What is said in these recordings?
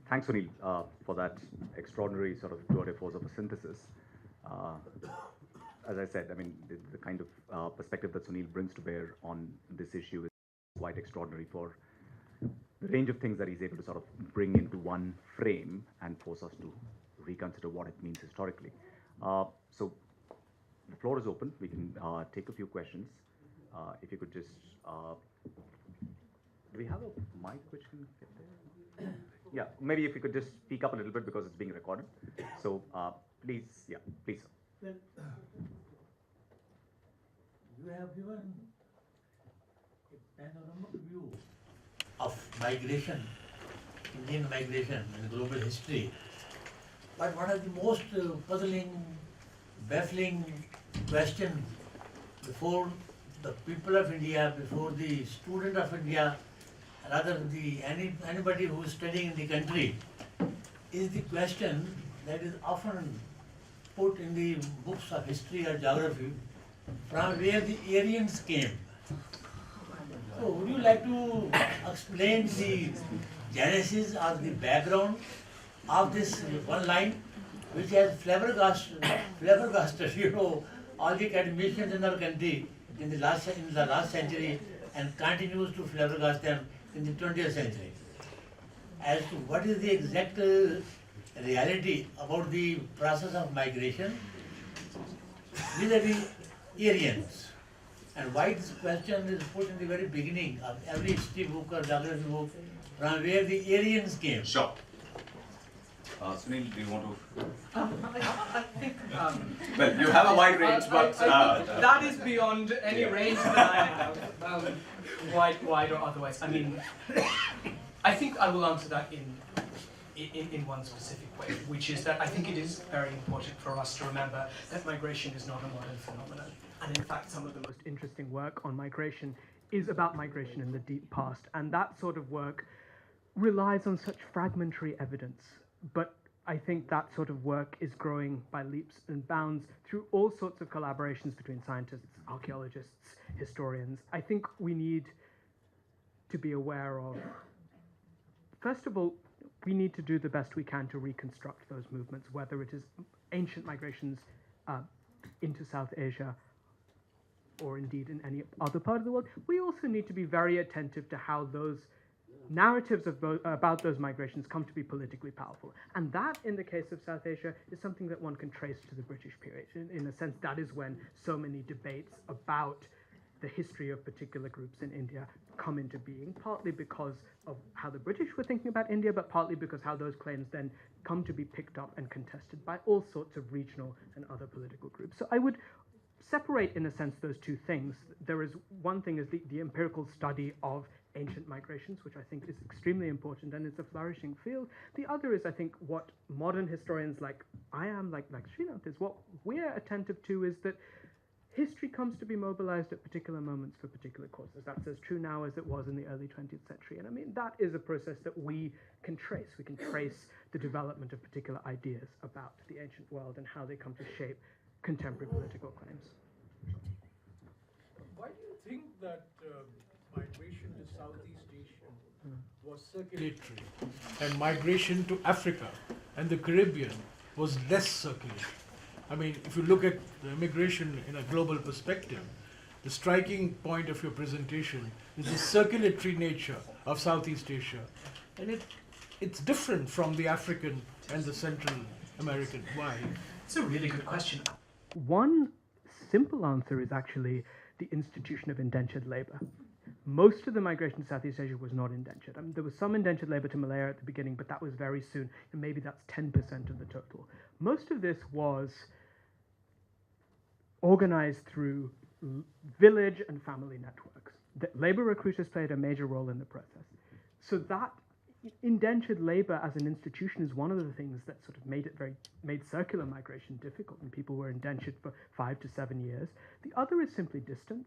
Thanks, Sunil, for that extraordinary sort of tour de force of a synthesis. As I said, I mean, the kind of perspective that Sunil brings to bear on this issue is quite extraordinary for the range of things that he's able to sort of bring into one frame and force us to reconsider what it means historically. So the floor is open. We can take a few questions. If you could just, do we have a mic which can get there? Yeah, maybe if you could just speak up a little bit because it's being recorded. So please, yeah, please. Well, you have given a panoramic view of migration, Indian migration in global history. But one of the most puzzling, baffling questions before the people of India, before the student of India, rather anybody who is studying in the country, is the question that is often put in the books of history or geography, from where the Aryans came. So would you like to explain the genesis or the background of this one line, which has flabbergasted all the academicians in our country in the last century and continues to flabbergast them in the 20th century, as to what is the exact reality about the process of migration vis-a-vis Aryans, and why this question is put in the very beginning of every history book or geography book, from where the Aryans came. Sure. Sunil, do you want to? I think. Well, you have a wide range, but I think that is beyond any range that I have, wide or otherwise. I mean, I think I will answer that in one specific way, which is that I think it is very important for us to remember that migration is not a modern phenomenon. And in fact, some of the most interesting work on migration is about migration in the deep past. And that sort of work relies on such fragmentary evidence. But I think that sort of work is growing by leaps and bounds through all sorts of collaborations between scientists, archaeologists, historians. I think we need to be aware of, first of all, we need to do the best we can to reconstruct those movements, whether it is ancient migrations into South Asia or indeed in any other part of the world. We also need to be very attentive to how those narratives about those migrations come to be politically powerful. And that, in the case of South Asia, is something that one can trace to the British period. In a sense, that is when so many debates about the history of particular groups in India come into being, partly because of how the British were thinking about India, but partly because how those claims then come to be picked up and contested by all sorts of regional and other political groups. So I would separate, in a sense, those two things. There is one thing is the empirical study of ancient migrations, which I think is extremely important and it's a flourishing field. The other is, I think, what modern historians like I am, like Srinath, is what we're attentive to is that history comes to be mobilized at particular moments for particular causes. That's as true now as it was in the early 20th century. And I mean, that is a process that we can trace. We can trace the development of particular ideas about the ancient world and how they come to shape contemporary political claims. Why do you think that migration to Southeast Asia was circulatory and migration to Africa and the Caribbean was less circulatory? I mean, if you look at the immigration in a global perspective, the striking point of your presentation is the circulatory nature of Southeast Asia. And it's different from the African and the Central American. Why? It's a really good question. One simple answer is actually the institution of indentured labor. Most of the migration to Southeast Asia was not indentured. I mean, there was some indentured labor to Malaya at the beginning, but that was very soon, and maybe that's 10% of the total. Most of this was organized through village and family networks. The labor recruiters played a major role in the process. So that indentured labor as an institution is one of the things that sort of made circular migration difficult, and people were indentured for 5 to 7 years. The other is simply distance.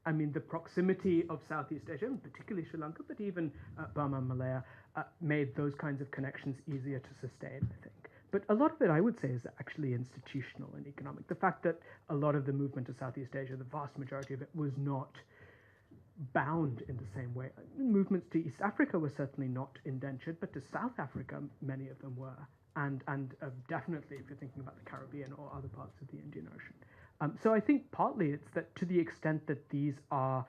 I mean, the proximity of Southeast Asia, and particularly Sri Lanka, but even Burma and Malaya, made those kinds of connections easier to sustain, I think. But a lot of it, I would say, is actually institutional and economic. The fact that a lot of the movement to Southeast Asia, the vast majority of it, was not bound in the same way. Movements to East Africa were certainly not indentured, but to South Africa, many of them were. And definitely, if you're thinking about the Caribbean or other parts of the Indian Ocean. So I think partly it's that to the extent that these are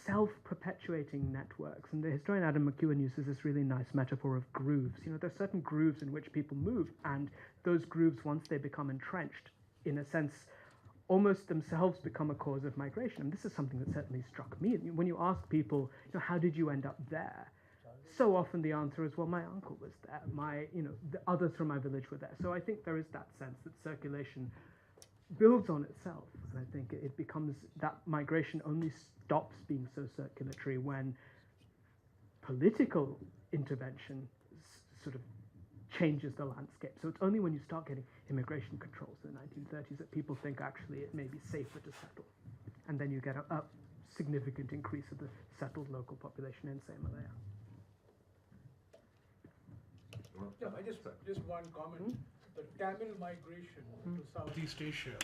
self-perpetuating networks, and the historian Adam McEwen uses this really nice metaphor of grooves. You know, there are certain grooves in which people move, and those grooves, once they become entrenched, in a sense, almost themselves become a cause of migration. And this is something that certainly struck me. When you ask people, you know, how did you end up there? So often the answer is, well, my uncle was there. The others from my village were there. So I think there is that sense that circulation builds on itself. And I think it becomes, that migration only stops being so circulatory when political intervention sort of changes the landscape. So it's only when you start getting immigration controls in the 1930s that people think actually it may be safer to settle. And then you get a significant increase of the settled local population in, say, Malaya. Yeah, just one comment. The Tamil migration to Southeast Asia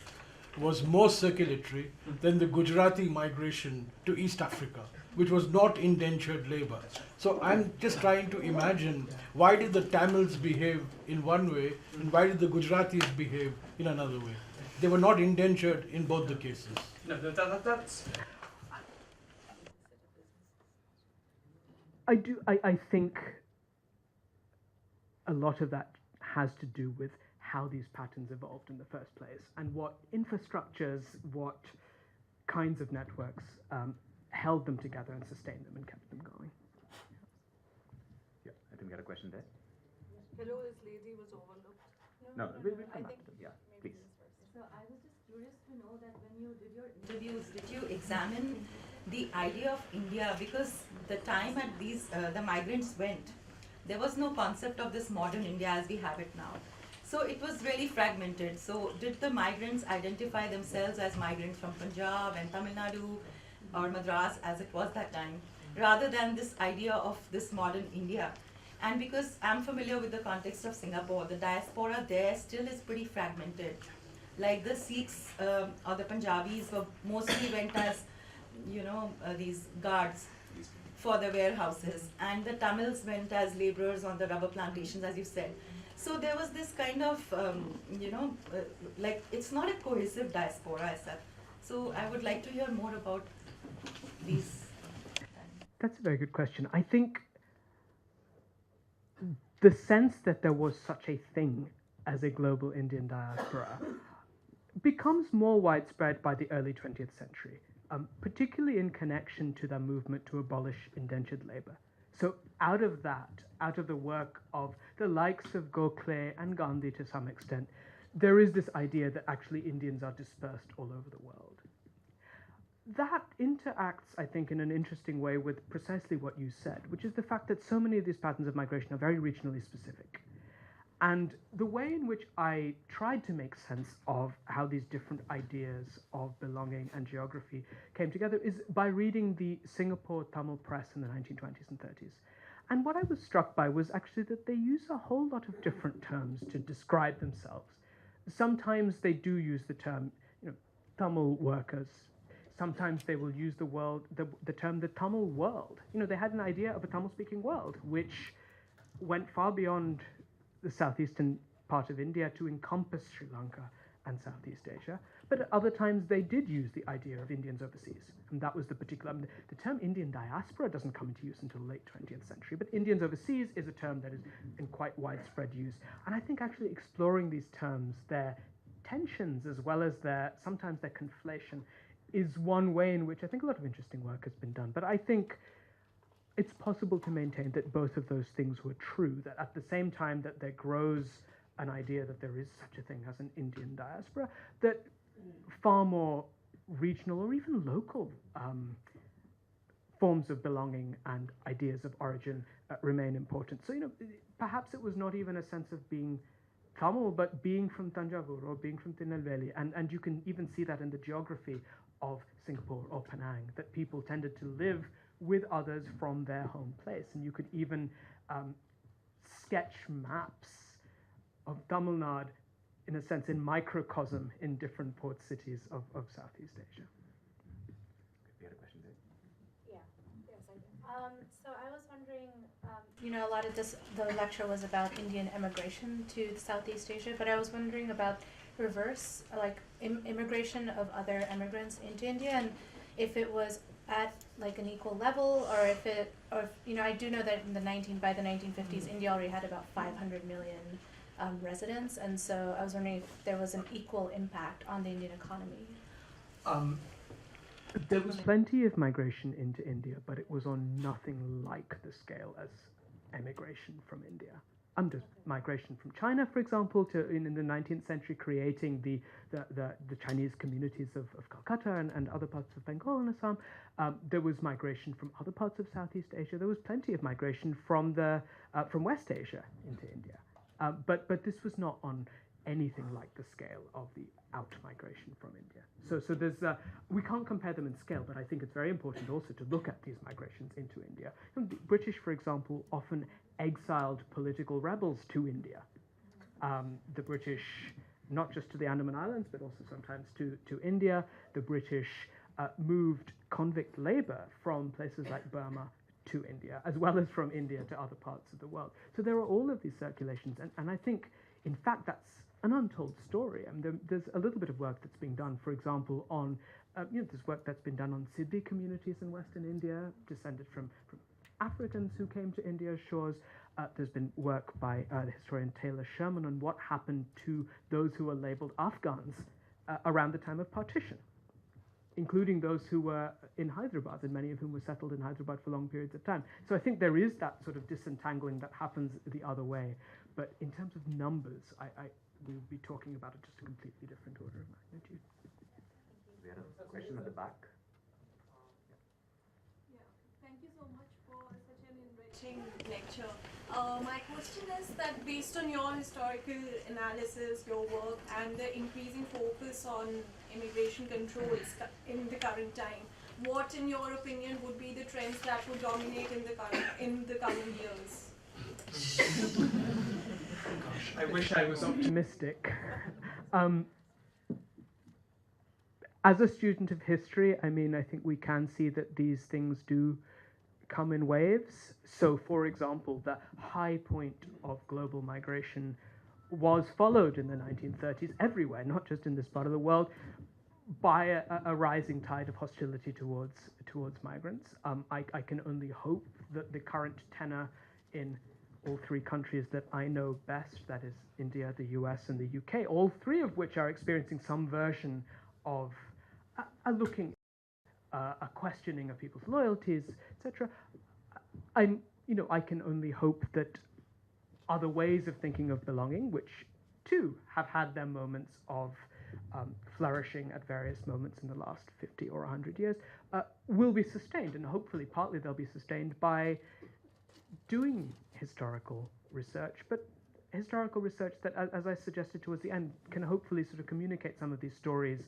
was more circulatory than the Gujarati migration to East Africa, which was not indentured labor. So I'm just trying to imagine, why did the Tamils behave in one way and why did the Gujaratis behave in another way? They were not indentured in both the cases. No, that's... I think a lot of that has to do with how these patterns evolved in the first place and what infrastructures, what kinds of networks held them together and sustained them and kept them going. Yeah, I think we had a question there. Hello, this lady was overlooked. No, we'll come back to them. Yeah, please. So I was just curious to know that when you did your interviews, did you examine the idea of India? Because the time at these, the migrants went, there was no concept of this modern India as we have it now. So it was really fragmented. So did the migrants identify themselves as migrants from Punjab and Tamil Nadu or Madras as it was that time, rather than this idea of this modern India? And because I'm familiar with the context of Singapore, the diaspora there still is pretty fragmented. Like the Sikhs or the Punjabis were mostly went as, these guards for the warehouses, and the Tamils went as laborers on the rubber plantations, as you said. So there was this kind of, like it's not a cohesive diaspora as such. So I would like to hear more about these. That's a very good question. I think the sense that there was such a thing as a global Indian diaspora becomes more widespread by the early 20th century, particularly in connection to the movement to abolish indentured labor. So out of that, out of the work of the likes of Gokhale and Gandhi to some extent, there is this idea that actually Indians are dispersed all over the world. That interacts, I think, in an interesting way with precisely what you said, which is the fact that so many of these patterns of migration are very regionally specific. And the way in which I tried to make sense of how these different ideas of belonging and geography came together is by reading the Singapore Tamil press in the 1920s and 30s. And what I was struck by was actually that they use a whole lot of different terms to describe themselves. Sometimes they do use the term, Tamil workers. Sometimes they will use the term the Tamil world. They had an idea of a Tamil-speaking world, which went far beyond the southeastern part of India to encompass Sri Lanka and Southeast Asia. But at other times they did use the idea of Indians overseas. And that was the particular, the term Indian diaspora doesn't come into use until the late 20th century, but Indians overseas is a term that is in quite widespread use. And I think actually exploring these terms, their tensions as well as sometimes their conflation, is one way in which I think a lot of interesting work has been done. But I think it's possible to maintain that both of those things were true, that at the same time that there grows an idea that there is such a thing as an Indian diaspora, that far more regional or even local forms of belonging and ideas of origin remain important. So, perhaps it was not even a sense of being Tamil, but being from Tanjavur or being from Tirunelveli. And you can even see that in the geography of Singapore or Penang, that people tended to live with others from their home place. And you could even sketch maps of Tamil Nadu, in a sense, in microcosm in different port cities of Southeast Asia. We had a question there. So I was wondering, a lot of the lecture was about Indian immigration to Southeast Asia, but I was wondering about reverse, like immigration of other immigrants into India, and if it was at like an equal level, or if I do know that by the 1950s, India already had about 500 million residents, and so I was wondering if there was an equal impact on the Indian economy. There was plenty of migration into India, but it was on nothing like the scale as emigration from India. Just migration from China, for example, to in the 19th century, creating the Chinese communities of Calcutta and other parts of Bengal and Assam. There was migration from other parts of Southeast Asia. There was plenty of migration from West Asia into India. But this was not on anything like the scale of the out migration from India. So there's we can't compare them in scale, but I think it's very important also to look at these migrations into India. The British, for example, often exiled political rebels to India. The British, not just to the Andaman Islands, but also sometimes to India. The British moved convict labor from places like Burma to India, as well as from India to other parts of the world. So there are all of these circulations, and I think, in fact, that's an untold story. I mean, there's a little bit of work that's being done, for example, on, there's work that's been done on Siddi communities in Western India, descended from Africans who came to India's shores. There's been work by the historian Taylor Sherman on what happened to those who were labeled Afghans around the time of partition, including those who were in Hyderabad, and many of whom were settled in Hyderabad for long periods of time. So I think there is that sort of disentangling that happens the other way. But in terms of numbers, we would be talking about just a completely different order of magnitude. We had a question at the back. Yeah, thank you so much for such an enriching lecture. My question is that based on your historical analysis, your work, and the increasing focus on immigration controls in the current time, what, in your opinion, would be the trends that would dominate in the coming years? Gosh, I wish I was optimistic. As a student of history, I mean, I think we can see that these things do come in waves. So, for example, the high point of global migration was followed in the 1930s everywhere, not just in this part of the world, by a rising tide of hostility towards migrants. I can only hope that the current tenor in all three countries that I know best, that is India, the US, and the UK, all three of which are experiencing some version of a questioning of people's loyalties, etc. I can only hope that other ways of thinking of belonging, which too have had their moments of flourishing at various moments in the last 50 or 100 years, will be sustained, and hopefully partly they'll be sustained by doing historical research, but historical research that, as I suggested towards the end, can hopefully sort of communicate some of these stories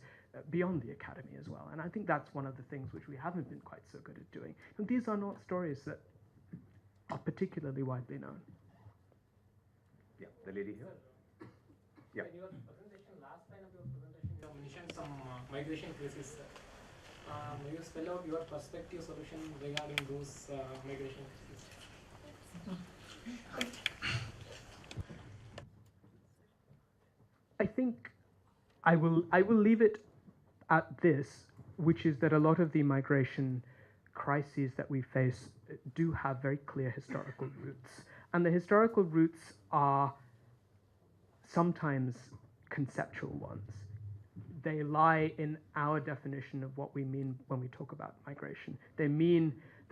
beyond the academy as well. And I think that's one of the things which we haven't been quite so good at doing. And these are not stories that are particularly widely known. Yeah, the lady here. Yeah. In your presentation, last line of your presentation, you have mentioned some migration cases. May you spell out your perspective solution regarding those migration cases? I think I will leave it at this, which is that a lot of the migration crises that we face do have very clear historical roots. And the historical roots are sometimes conceptual ones. They lie in our definition of what we mean when we talk about migration. They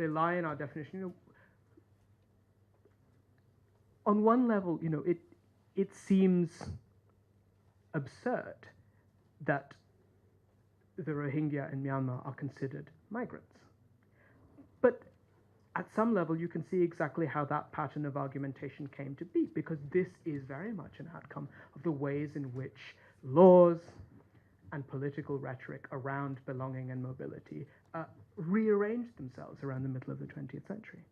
lie in our definition. On one level, it seems absurd that the Rohingya in Myanmar are considered migrants. But at some level, you can see exactly how that pattern of argumentation came to be, because this is very much an outcome of the ways in which laws and political rhetoric around belonging and mobility rearranged themselves around the middle of the 20th century.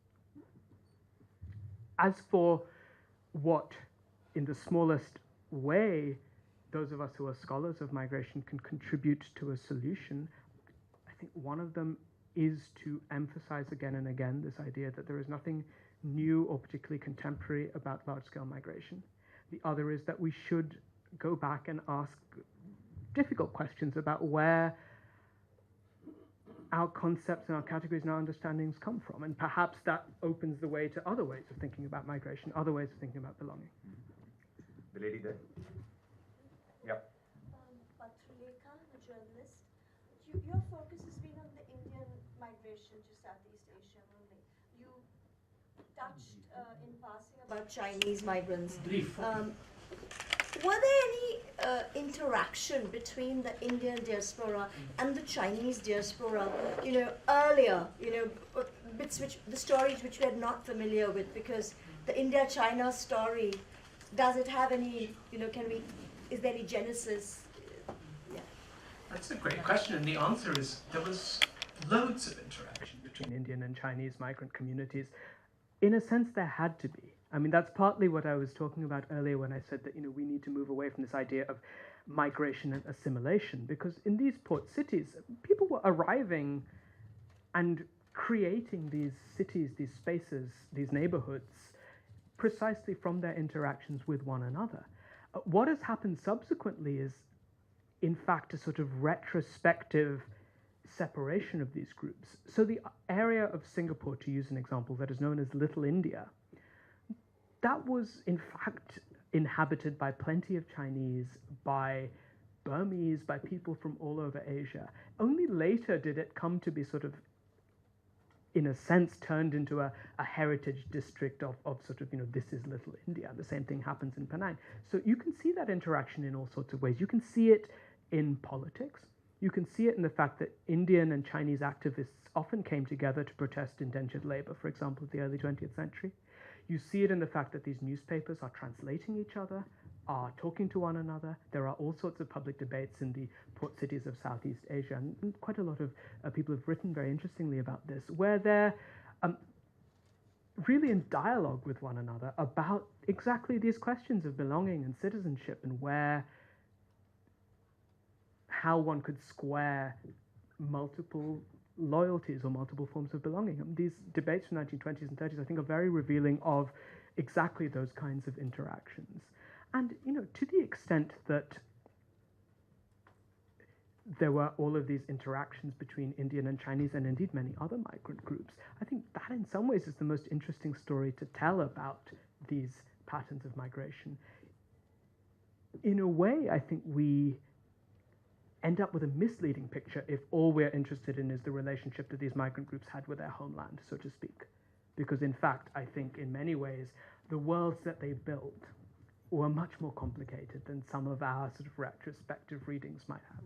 As for what, in the smallest way, those of us who are scholars of migration can contribute to a solution, I think one of them is to emphasize again and again this idea that there is nothing new or particularly contemporary about large-scale migration. The other is that we should go back and ask difficult questions about where our concepts and our categories and our understandings come from. And perhaps that opens the way to other ways of thinking about migration, other ways of thinking about belonging. The lady there? Yep. Patruleka, a journalist. Your focus has been on the Indian migration to Southeast Asia only. You touched in passing about Chinese migrants. Were there any interaction between the Indian diaspora and the Chinese diaspora, earlier, bits the stories which we are not familiar with, because the India-China story, does it have any, is there any genesis? Yeah. That's a great question, and the answer is there was loads of interaction between Indian and Chinese migrant communities. In a sense, there had to be. I mean, that's partly what I was talking about earlier when I said that, we need to move away from this idea of migration and assimilation, because in these port cities, people were arriving and creating these cities, these spaces, these neighborhoods, precisely from their interactions with one another. What has happened subsequently is, in fact, a sort of retrospective separation of these groups. So the area of Singapore, to use an example, that is known as Little India, that was in fact inhabited by plenty of Chinese, by Burmese, by people from all over Asia. Only later did it come to be sort of, in a sense, turned into a heritage district of sort of, this is Little India. The same thing happens in Penang. So you can see that interaction in all sorts of ways. You can see it in politics. You can see it in the fact that Indian and Chinese activists often came together to protest indentured labor, for example, in the early 20th century. You see it in the fact that these newspapers are translating each other, are talking to one another. There are all sorts of public debates in the port cities of Southeast Asia, and quite a lot of people have written very interestingly about this, where they're really in dialogue with one another about exactly these questions of belonging and citizenship, and how one could square multiple loyalties or multiple forms of belonging. These debates from the 1920s and 30s, I think, are very revealing of exactly those kinds of interactions. And, to the extent that there were all of these interactions between Indian and Chinese, and indeed many other migrant groups, I think that in some ways is the most interesting story to tell about these patterns of migration. In a way, I think we end up with a misleading picture if all we're interested in is the relationship that these migrant groups had with their homeland, so to speak. Because in fact, I think in many ways, the worlds that they built were much more complicated than some of our sort of retrospective readings might have.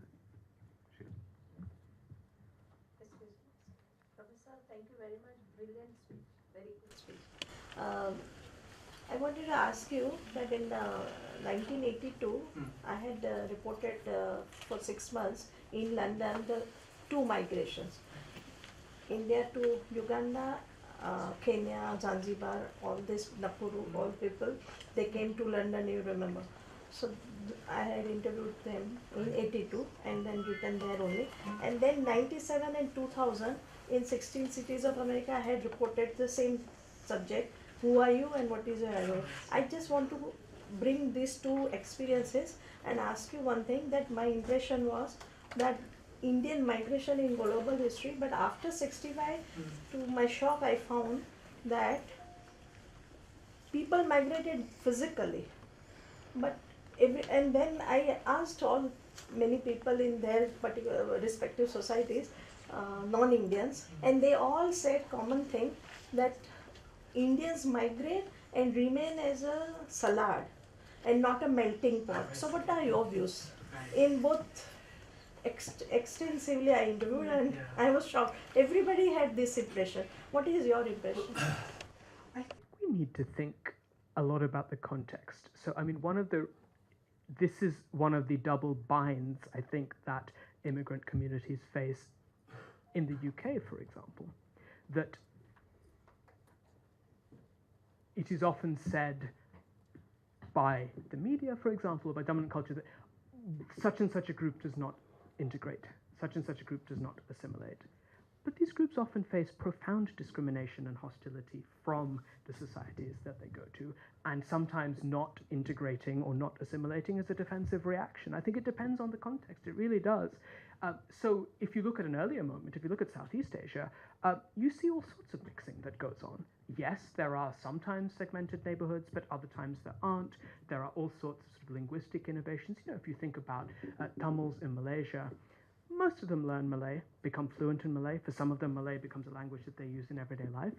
Professor, thank you very much. Brilliant speech. Very good speech. I wanted to ask you that in 1982, I had reported for 6 months in London the 2 migrations. India to Uganda, Kenya, Zanzibar, all this, Nakuru, all people, they came to London, you remember. So I had interviewed them in 82 and then written there only. And then 97 and 2000, in 16 cities of America, I had reported the same subject. Who are you and what is your identity? I just want to bring these 2 experiences and ask you one thing, that my impression was that Indian migration in global history, but after 65, to my shock, I found that people migrated physically. But and then I asked many people in their particular respective societies, non-Indians, and they all said common thing, that Indians migrate and remain as a salad and not a melting pot. So what are your views? In both extensively I interviewed and I was shocked. Everybody had this impression. What is your impression? I think we need to think a lot about the context. So, I mean, this is one of the double binds, I think, that immigrant communities face in the UK, for example, that it is often said by the media, for example, or by dominant culture, that such and such a group does not integrate, such and such a group does not assimilate. But these groups often face profound discrimination and hostility from the societies that they go to, and sometimes not integrating or not assimilating as a defensive reaction. I think it depends on the context, it really does. So if you look at an earlier moment, if you look at Southeast Asia, you see all sorts of mixing that goes on. Yes, there are sometimes segmented neighborhoods, but other times there aren't. There are all sorts of, linguistic innovations. You know, if you think about Tamils in Malaysia, most of them learn Malay, become fluent in Malay. For some of them, Malay becomes a language that they use in everyday life.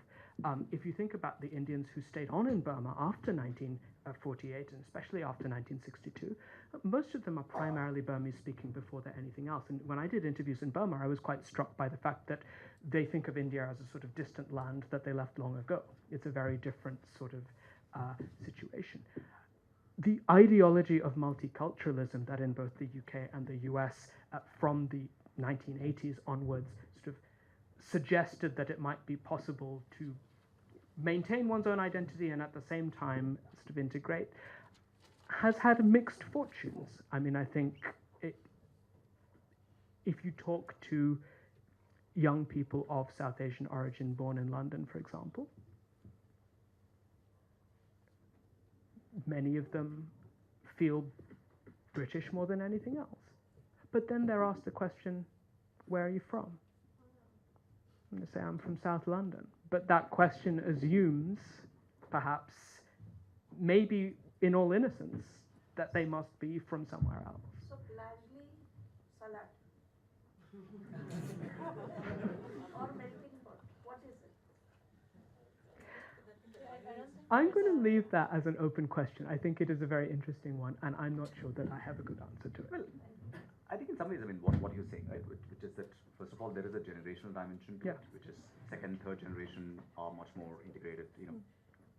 If you think about the Indians who stayed on in Burma after 1948, and especially after 1962, most of them are primarily Burmese speaking before they're anything else. And when I did interviews in Burma, I was quite struck by the fact that they think of India as a sort of distant land that they left long ago. It's a very different sort of situation. The ideology of multiculturalism that in both the UK and the US from the 1980s onwards sort of suggested that it might be possible to maintain one's own identity and at the same time sort of integrate has had mixed fortunes. I mean, I think if you talk to young people of South Asian origin born in London, for example, many of them feel British more than anything else. But then they're asked the question, where are you from? I'm going to say I'm from South London. But that question assumes, perhaps, maybe in all innocence, that they must be from somewhere else. So largely salad or melting pot. What is it? I'm going to leave that as an open question. I think it is a very interesting one, and I'm not sure that I have a good answer to it. Well, I think in some ways, I mean, what you're saying, right, which is that, first of all, there is a generational dimension to it, which is second, third generation are much more integrated. You know,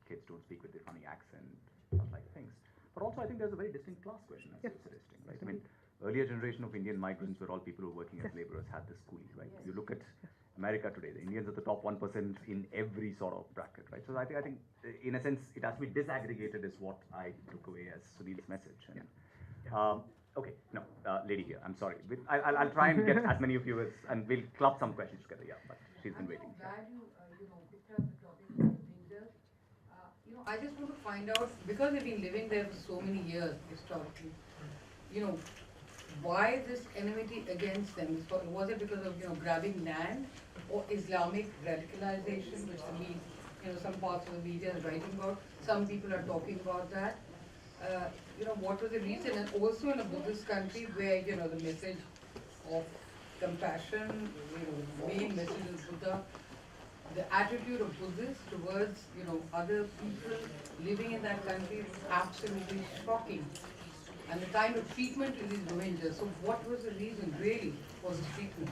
kids don't speak with their funny accent, such like things. But also, I think there's a very distinct class question, as you're suggesting, right? I mean, earlier generation of Indian migrants were all people who were working as laborers, had this schooling, right? You look at America today, the Indians are the top 1% in every sort of bracket, right? So I think in a sense, it has to be disaggregated is what I took away as Sunil's message. And, okay, no, lady here, I'm sorry. I'll try and get as many of you as, and we'll club some questions together, but she's been waiting. I'm so glad you picked up the topic of Rohingya. I just want to find out, because they've been living there for so many years historically, why this enmity against them? Was it because of grabbing land or Islamic radicalization, which some parts of the media is writing about? Some people are talking about that. What was the reason? And also in a Buddhist country where the message of compassion, the main message of Buddha, the attitude of Buddhists towards other people living in that country was absolutely shocking. And the kind of treatment to these Rohingyas. So what was the reason really for this treatment?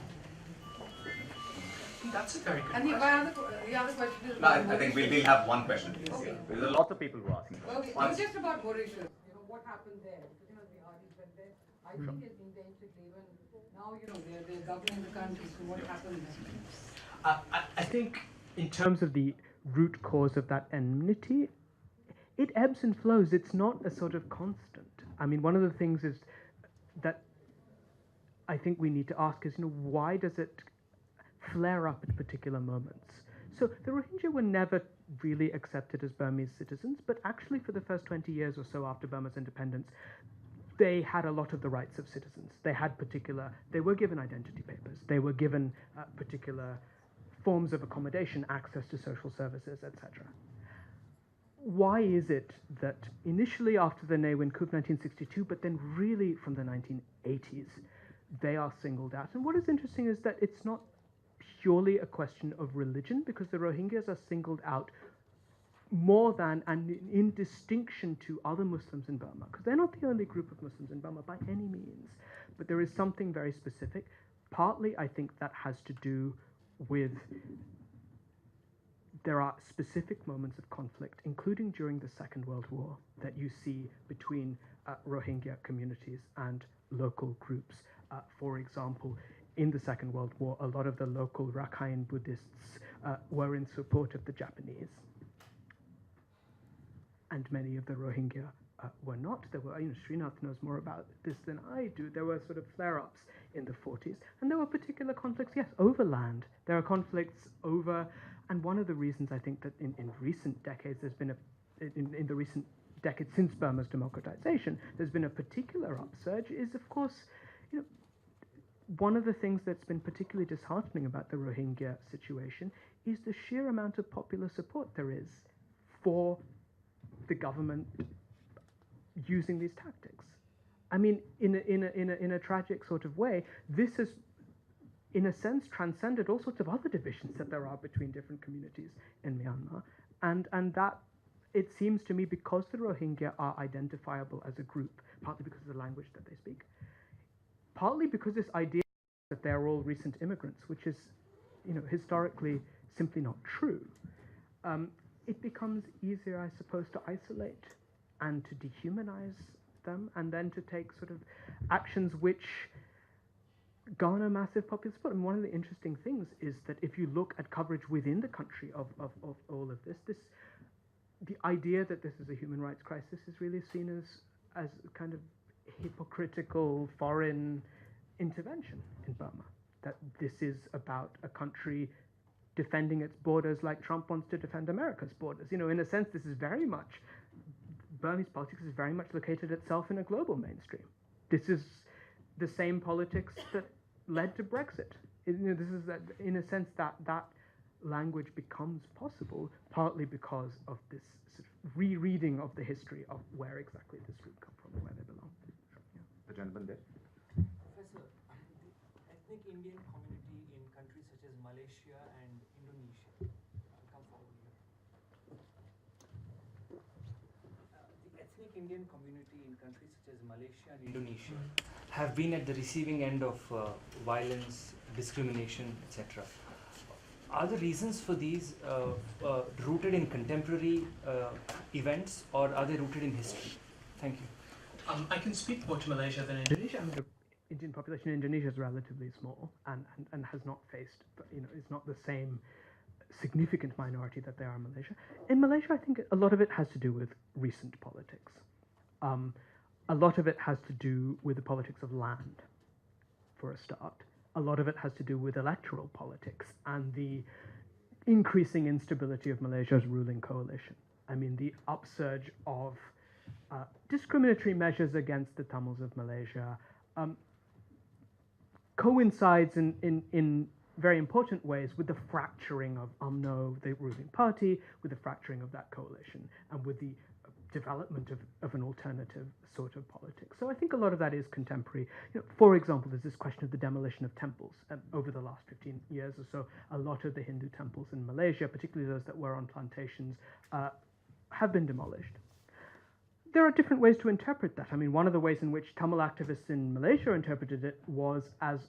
That's a very good and question. The other question is... No, I think we'll have one question. Okay. There are lots of people who are asking. Okay, it's just about Mauritius. What happened there? Because the Hardys went there. I think it's intensively when now they're governing the country. So what happened there? I think in terms of the root cause of that enmity, it ebbs and flows. It's not a sort of constant. I mean, one of the things is that I think we need to ask is, why does it flare up at particular moments? So the Rohingya were never really accepted as Burmese citizens, but actually for the first 20 years or so after Burma's independence, they had a lot of the rights of citizens. They were given identity papers. They were given particular forms of accommodation, access to social services, etc. Why is it that initially after the Ne Win coup of 1962, but then really from the 1980s, they are singled out? And what is interesting is that it's not purely a question of religion, because the Rohingyas are singled out more than and in distinction to other Muslims in Burma, because they're not the only group of Muslims in Burma by any means, but there is something very specific. Partly, I think that has to do with there are specific moments of conflict, including during the Second World War, that you see between Rohingya communities and local groups. For example, in the Second World War, a lot of the local Rakhine Buddhists were in support of the Japanese. And many of the Rohingya were not. There were, Srinath knows more about this than I do. There were sort of flare-ups in the 40s, and there were particular conflicts, yes, over land. There are conflicts over, and one of the reasons I think that in recent decades there's been in the recent decades since Burma's democratization, there's been a particular upsurge is, of course, one of the things that's been particularly disheartening about the Rohingya situation is the sheer amount of popular support there is for the government using these tactics. I mean, in a tragic sort of way, this has, in a sense, transcended all sorts of other divisions that there are between different communities in Myanmar, and that it seems to me because the Rohingya are identifiable as a group, partly because of the language that they speak, partly because this idea that they're all recent immigrants, which is, historically simply not true. It becomes easier, I suppose, to isolate and to dehumanize them, and then to take sort of actions which garner massive popular support. And one of the interesting things is that if you look at coverage within the country of all of this, the idea that this is a human rights crisis is really seen as kind of hypocritical foreign intervention in Burma. That this is about a country defending its borders like Trump wants to defend America's borders. In a sense, this is very much, Burmese politics is very much located itself in a global mainstream. This is the same politics that led to Brexit. This is, in a sense, that language becomes possible partly because of this sort of rereading of the history of where exactly this group come from and where they belong. Yeah. The gentleman there. Professor, the ethnic Indian community in countries such as Malaysia and Indonesia, come forward here. The ethnic Indian community in countries such as Malaysia and Indonesia have been at the receiving end of violence, discrimination, etc. Are the reasons for these rooted in contemporary events, or are they rooted in history? Thank you. I can speak more to Malaysia than Indonesia. I mean, the Indian population in Indonesia is relatively small and has not faced, it's not the same significant minority that they are in Malaysia. In Malaysia, I think a lot of it has to do with recent politics. A lot of it has to do with the politics of land, for a start. A lot of it has to do with electoral politics and the increasing instability of Malaysia's ruling coalition. I mean, the upsurge of discriminatory measures against the Tamils of Malaysia coincides in very important ways with the fracturing of UMNO, the ruling party, with the fracturing of that coalition, and with the development of an alternative sort of politics. So I think a lot of that is contemporary. For example, there's this question of the demolition of temples. Over the last 15 years or so, a lot of the Hindu temples in Malaysia, particularly those that were on plantations, have been demolished. There are different ways to interpret that. I mean, one of the ways in which Tamil activists in Malaysia interpreted it was as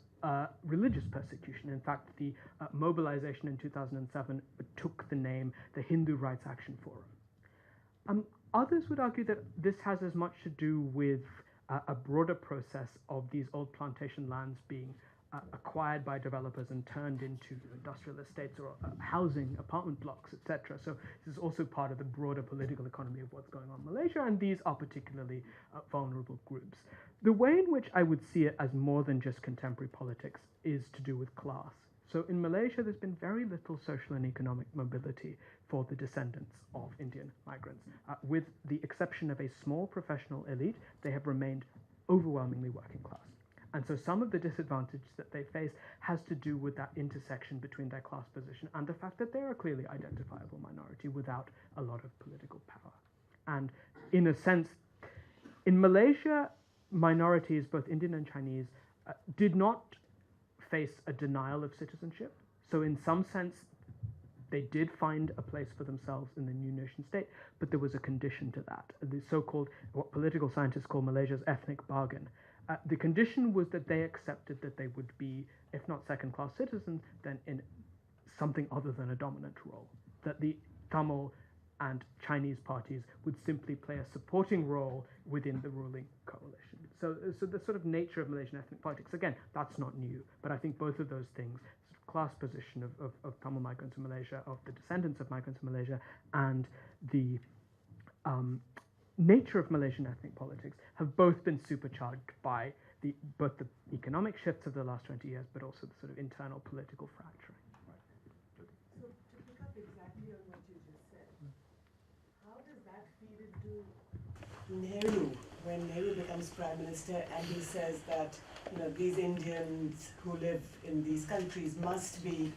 religious persecution. In fact, the mobilization in 2007 took the name the Hindu Rights Action Forum. Others would argue that this has as much to do with a broader process of these old plantation lands being acquired by developers and turned into industrial estates or housing, apartment blocks, etc. So this is also part of the broader political economy of what's going on in Malaysia, and these are particularly vulnerable groups. The way in which I would see it as more than just contemporary politics is to do with class. So in Malaysia, there's been very little social and economic mobility for the descendants of Indian migrants. With the exception of a small professional elite, they have remained overwhelmingly working class. And so some of the disadvantage that they face has to do with that intersection between their class position and the fact that they're a clearly identifiable minority without a lot of political power. And in a sense, in Malaysia, minorities, both Indian and Chinese, did not face a denial of citizenship. So in some sense, they did find a place for themselves in the new nation state, but there was a condition to that, the so-called, what political scientists call Malaysia's ethnic bargain. The condition was that they accepted that they would be, if not second-class citizens, then in something other than a dominant role. That the Tamil and Chinese parties would simply play a supporting role within the ruling coalition. So the sort of nature of Malaysian ethnic politics, again, that's not new, but I think both of those things, sort of class position of Tamil migrants in Malaysia, of the descendants of migrants in Malaysia, and the nature of Malaysian ethnic politics have both been supercharged by both the economic shifts of the last 20 years, but also the sort of internal political fracturing. So to pick up exactly on what you just said, how does that feed into Nehru when Nehru becomes Prime Minister and he says that these Indians who live in these countries must be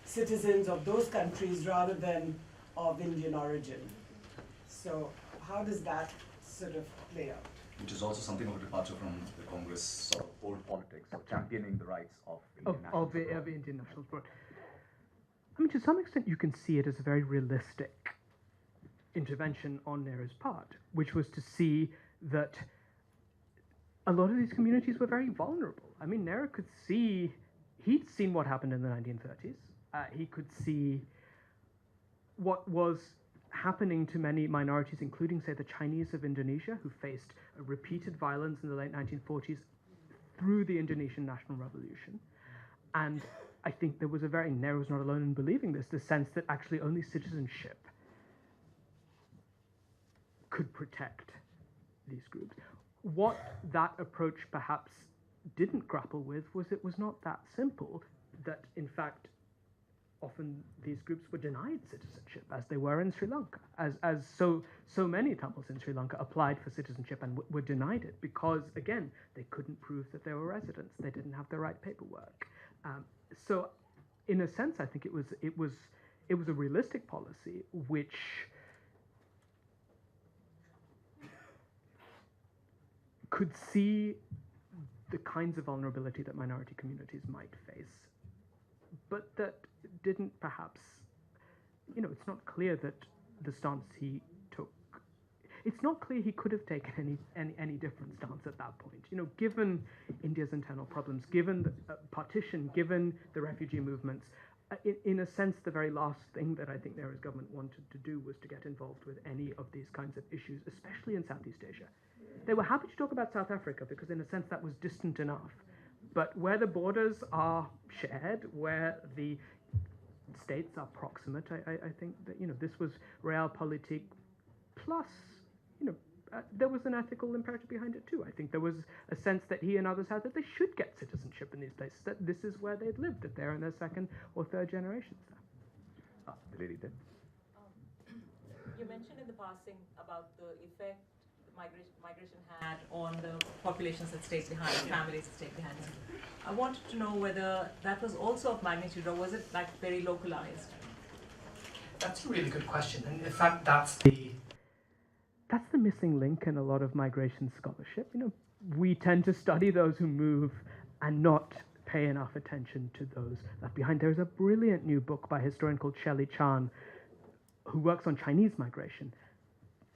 citizens of those countries rather than of Indian origin? So how does that sort of play out? Which is also something of a departure from the Congress sort of old politics of championing the rights of Indian nationals abroad. Of Indian nationals abroad. I mean, to some extent, you can see it as a very realistic intervention on Nehru's part, which was to see that a lot of these communities were very vulnerable. I mean, Nehru could see, he'd seen what happened in the 1930s. He could see what was happening to many minorities, including, say, the Chinese of Indonesia, who faced repeated violence in the late 1940s through the Indonesian National Revolution. And I think there was Nehru was not alone in believing this, the sense that actually only citizenship could protect these groups. What that approach perhaps didn't grapple with was it was not that simple, that in fact often these groups were denied citizenship, as they were in Sri Lanka, as so many Tamils in Sri Lanka applied for citizenship and were denied it because, again, they couldn't prove that they were residents, they didn't have the right paperwork. So, in a sense, I think it was a realistic policy which could see the kinds of vulnerability that minority communities might face, but that didn't perhaps, it's not clear that the stance he took, it's not clear he could have taken any different stance at that point. Given India's internal problems, given the partition, given the refugee movements, in a sense, the very last thing that I think Nehru's government wanted to do was to get involved with any of these kinds of issues, especially in Southeast Asia. They were happy to talk about South Africa because in a sense that was distant enough. But where the borders are shared, where the states are proximate, I think that, this was Realpolitik plus, there was an ethical imperative behind it too. I think there was a sense that he and others had that they should get citizenship in these places, that this is where they'd lived, that they're in their second or third generations there. The lady there. You mentioned in the passing about the effect migration had on the populations that stayed behind, families that stayed behind. I wanted to know whether that was also of magnitude or was it like very localized? That's a really good question, and in fact that's the missing link in a lot of migration scholarship. We tend to study those who move and not pay enough attention to those left behind. There's a brilliant new book by a historian called Shelley Chan who works on Chinese migration,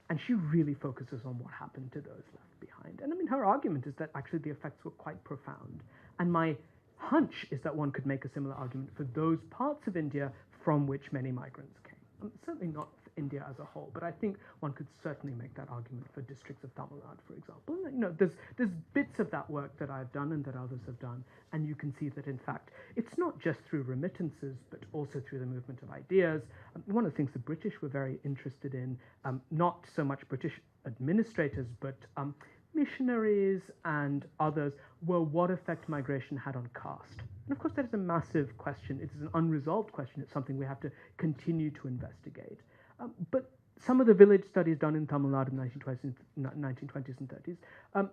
and she really focuses on what happened to those left behind. And I mean, her argument is that actually the effects were quite profound. And my hunch is that one could make a similar argument for those parts of India from which many migrants came. Certainly not for India as a whole, but I think one could certainly make that argument for districts of Tamil Nadu, for example. There's bits of that work that I've done and that others have done, and you can see that, in fact, it's not just through remittances, but also through the movement of ideas. One of the things the British were very interested in, not so much British administrators, but missionaries and others, were what effect migration had on caste. And of course, that is a massive question. It is an unresolved question. It's something we have to continue to investigate. But some of the village studies done in Tamil Nadu in the 1920s and 30s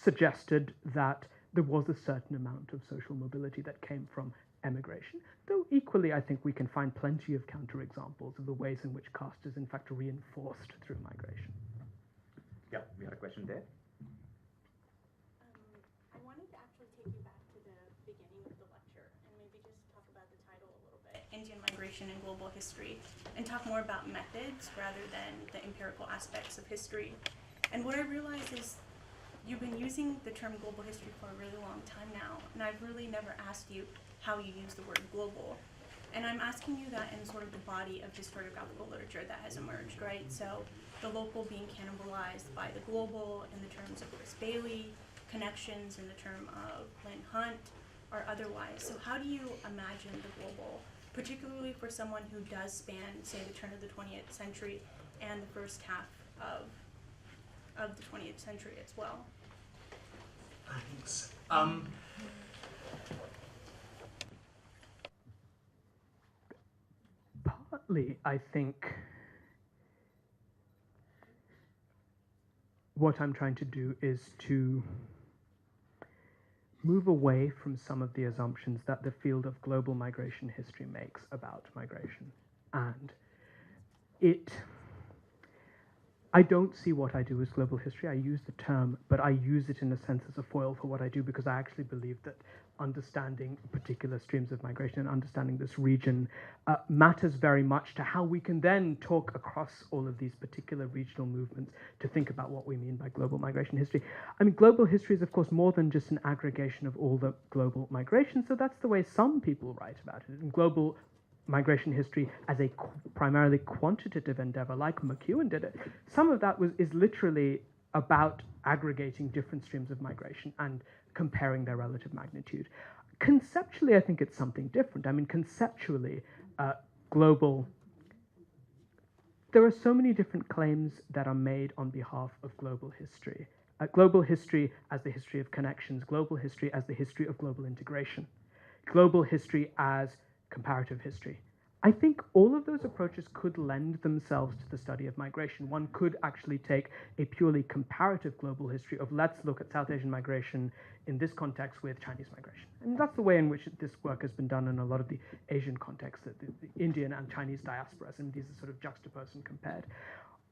suggested that there was a certain amount of social mobility that came from emigration, though equally I think we can find plenty of counterexamples of the ways in which caste is in fact reinforced through migration. Yeah, we had a question there. I wanted to actually take you back to the beginning of the lecture and maybe just talk about the title a little bit, Indian Migration and Global History, and talk more about methods rather than the empirical aspects of history. And what I realized is you've been using the term global history for a really long time now, and I've really never asked you how you use the word global. And I'm asking you that in sort of the body of historiographical literature that has emerged, right? So the local being cannibalized by the global in the terms of Chris Bailey, connections in the term of Lynn Hunt, or otherwise. So how do you imagine the global, particularly for someone who does span, say, the turn of the 20th century and the first half of of the 20th century as well? Thanks. Partly, I think what I'm trying to do is to move away from some of the assumptions that the field of global migration history makes about migration. And I don't see what I do as global history. I use the term, but I use it in a sense as a foil for what I do, because I actually believe that understanding particular streams of migration and understanding this region matters very much to how we can then talk across all of these particular regional movements to think about what we mean by global migration history. I mean, global history is, of course, more than just an aggregation of all the global migration, so that's the way some people write about it. And global migration history as a primarily quantitative endeavor, like McEwen did it, some of that is literally about aggregating different streams of migration and comparing their relative magnitude. Conceptually, I think it's something different. I mean, conceptually, there are so many different claims that are made on behalf of global history. Global history as the history of connections, global history as the history of global integration, global history as comparative history. I think all of those approaches could lend themselves to the study of migration. One could actually take a purely comparative global history of, let's look at South Asian migration in this context with Chinese migration. And that's the way in which this work has been done in a lot of the Asian contexts, the Indian and Chinese diasporas, and these are sort of juxtaposed and compared.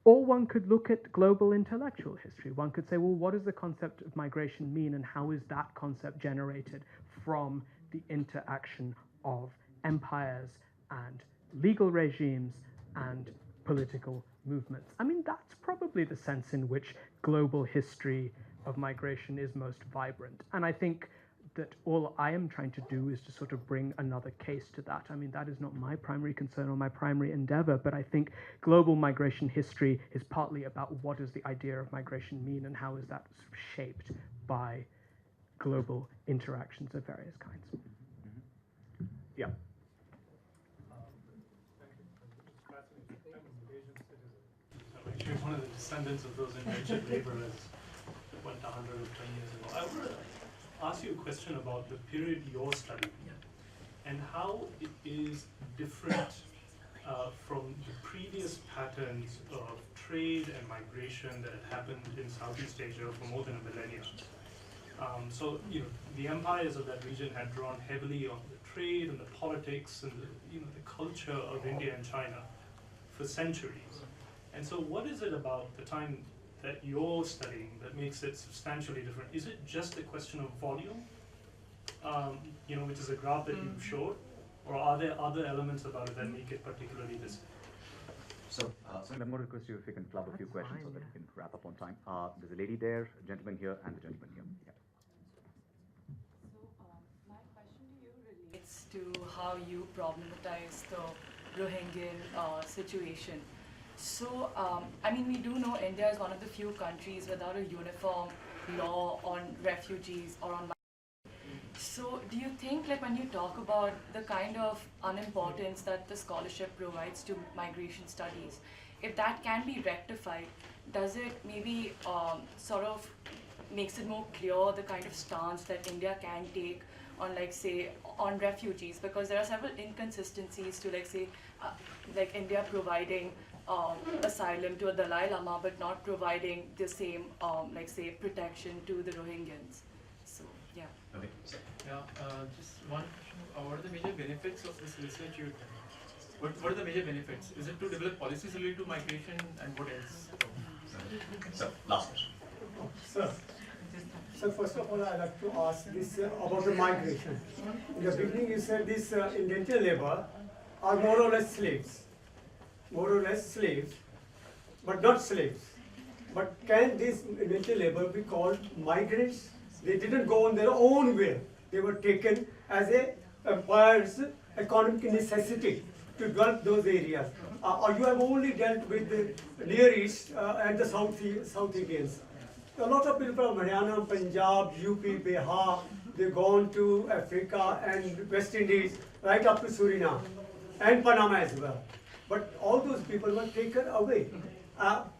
Or one could look at global intellectual history. One could say, well, what does the concept of migration mean, and how is that concept generated from the interaction of empires and legal regimes and political movements? I mean, that's probably the sense in which global history of migration is most vibrant. And I think that all I am trying to do is to sort of bring another case to that. I mean, that is not my primary concern or my primary endeavor, but I think global migration history is partly about what does the idea of migration mean, and how is that sort of shaped by global interactions of various kinds. Yeah. Actually, one of the descendants of those indentured laborers that went 110 years ago. I want to ask you a question about the period you're studying and how it is different from the previous patterns of trade and migration that had happened in Southeast Asia for more than a millennia. So, the empires of that region had drawn heavily on the trade and the politics and the culture of India and China for centuries. And so what is it about the time that you're studying that makes it substantially different? Is it just a question of volume, which is a graph that you showed, or are there other elements about it that make it particularly distinct? So I'm going to request you if you can club a few questions so that we can wrap up on time. There's a lady there, a gentleman here, and a gentleman here. Yeah. My question to you relates to how you problematize the Rohingya situation. So, we do know India is one of the few countries without a uniform law on refugees or on migration. So, do you think, when you talk about the kind of unimportance that the scholarship provides to migration studies, if that can be rectified, does it maybe sort of makes it more clear the kind of stance that India can take on, on refugees? Because there are several inconsistencies to, India providing asylum to a Dalai Lama, but not providing the same, protection to the Rohingyans. So, yeah. Okay. Yeah, just one question. What are the major benefits of this research you've done? What are the major benefits? Is it to develop policies related to migration, and what else? So, last question. So first of all, I'd like to ask this about the migration. In the beginning, you said this indentured labor are more or less slaves, but not slaves. But can these indentured labor be called migrants? They didn't go on their own will. They were taken as a empire's economic necessity to develop those areas. Or you have only dealt with the Near East and the South Indians. A lot of people from Haryana, Punjab, UP, Bihar, they've gone to Africa and West Indies, right up to Suriname and Panama as well. But all those people were taken away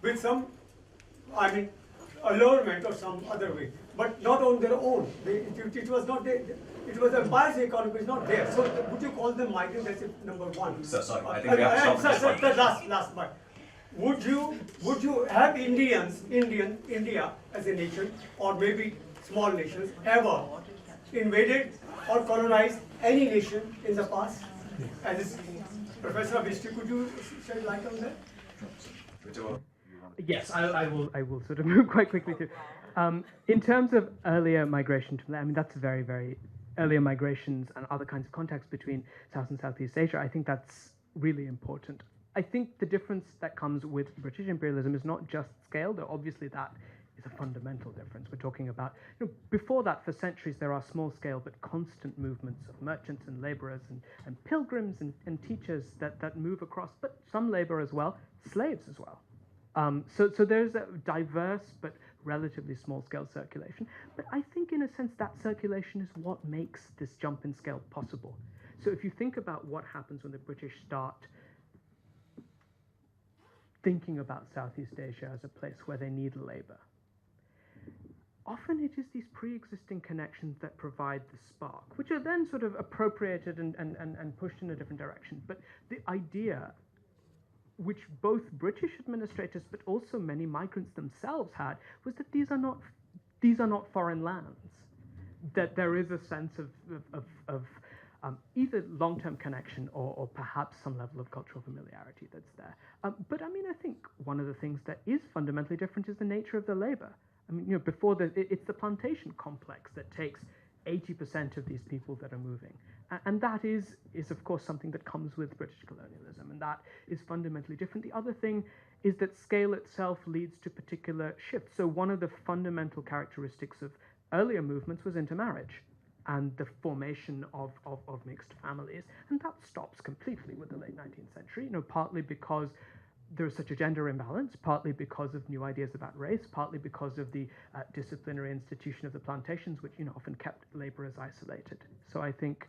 with some, allurement or some other way, but not on their own. It was not there. It was a biased economy, it's not there. So would you call them migrant? That's number one. Sir, sorry, I think we have to stop at this point. Last part. Would you have India as a nation, or maybe small nations, ever invaded or colonized any nation in the past? As a professor of history, could you shed light on that? Yes, I will sort of move quite quickly through. In terms of earlier migration to, I mean, that's very, very earlier migrations and other kinds of contacts between South and Southeast Asia. I think that's really important. I think the difference that comes with British imperialism is not just scale, though obviously that is a fundamental difference. We're talking about, before that, for centuries, there are small-scale but constant movements of merchants and laborers and pilgrims and teachers that move across, but some labor as well, slaves as well. So there's a diverse but relatively small-scale circulation. But I think, in a sense, that circulation is what makes this jump in scale possible. So if you think about what happens when the British start thinking about Southeast Asia as a place where they need labor, often it is these pre-existing connections that provide the spark, which are then sort of appropriated and pushed in a different direction. But the idea, which both British administrators but also many migrants themselves had, was that these are not foreign lands. That there is a sense of either long-term connection or perhaps some level of cultural familiarity that's there. But I mean, I think one of the things that is fundamentally different is the nature of the labor. I mean, before it's the plantation complex that takes 80% of these people that are moving. And that is of course something that comes with British colonialism, and that is fundamentally different. The other thing is that scale itself leads to particular shifts. So one of the fundamental characteristics of earlier movements was intermarriage and the formation of mixed families, and that stops completely with the late 19th century, partly because there is such a gender imbalance, partly because of new ideas about race, partly because of the disciplinary institution of the plantations, which often kept laborers isolated. So I think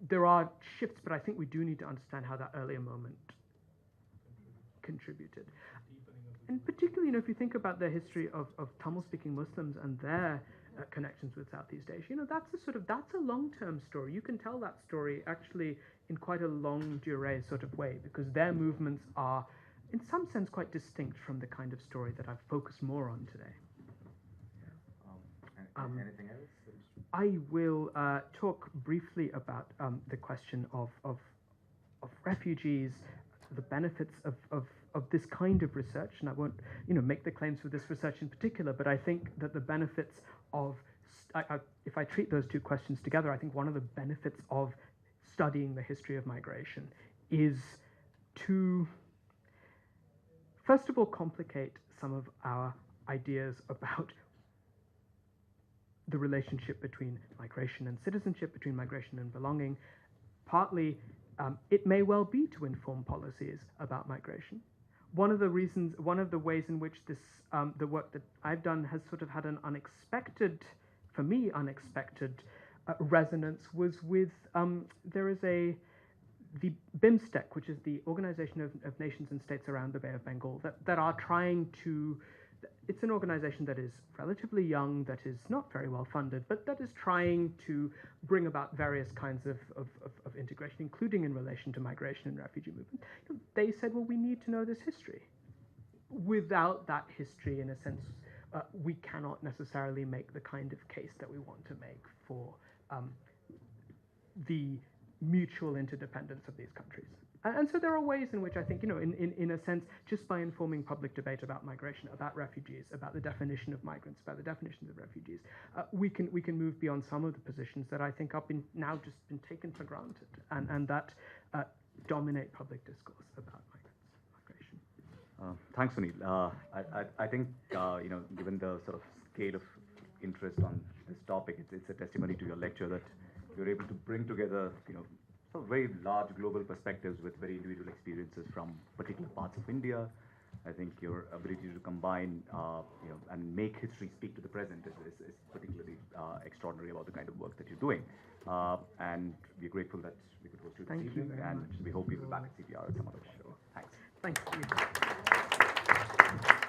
there are shifts, but I think we do need to understand how that earlier moment contributed. And particularly, if you think about the history of Tamil-speaking Muslims and their connections with Southeast Asia, that's a long-term story. You can tell that story actually in quite a long durée sort of way, because their movements are, in some sense, quite distinct from the kind of story that I've focused more on today. Anything else? I will talk briefly about the question of refugees, the benefits of this kind of research, and I won't make the claims for this research in particular, but I think that the benefits of, if I treat those two questions together, I think one of the benefits of studying the history of migration is to, first of all, complicate some of our ideas about the relationship between migration and citizenship, between migration and belonging. Partly, it may well be to inform policies about migration. One of the ways in which this, the work that I've done has sort of had an unexpected, for me, unexpected resonance was with, there is the BIMSTEC, which is the Organization of Nations and States around the Bay of Bengal, that are trying to, it's an organization that is relatively young, that is not very well funded, but that is trying to bring about various kinds of integration, including in relation to migration and refugee movement. They said, well, we need to know this history. Without that history, in a sense, we cannot necessarily make the kind of case that we want to make for the mutual interdependence of these countries. And so there are ways in which I think, in a sense, just by informing public debate about migration, about refugees, about the definition of migrants, about the definitions of refugees, we can move beyond some of the positions that I think have now just been taken for granted, and that dominate public discourse about migration. Thanks, Sunil. I think given the sort of scale of interest on this topic, it's a testimony to your lecture that you're able to bring together, some very large global perspectives with very individual experiences from particular parts of India. I think your ability to combine, and make history speak to the present is particularly extraordinary about the kind of work that you're doing. And we're grateful that we could host you this evening, and we hope you'll be back at CPR at some other point. Thanks. Thank you.